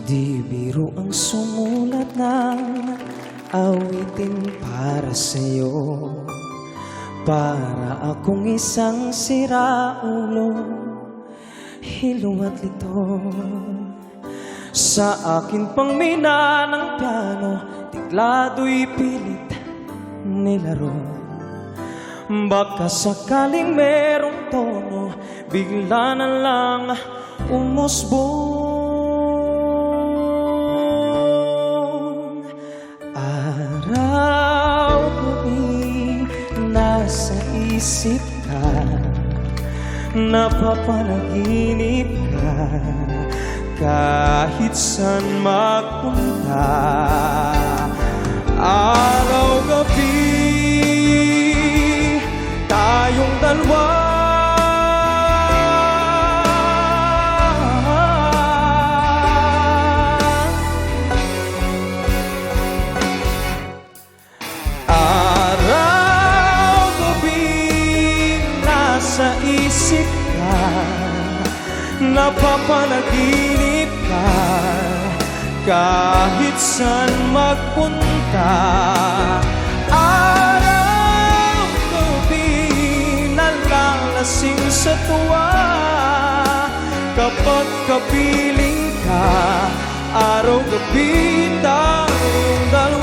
Di biro ang sumulat ng awitin para sa'yo, para akong isang siraulo, hilong at lito. Sa akin pang mina ng piano, tiklado'y pilit nilaro. Baka sakaling merong tono, bigla na lang umusbong. Araw-gabi nasa isip ka, napapanaginip ka, kahit saan magpunta. Araw-gabi tayong dalawa, araw-gabi nasa isip ka, napapanaginip ka, kahit saan magpunta. Nalalasing sa tuwa kapag kapiling ka, araw-gabi tayong dalawa.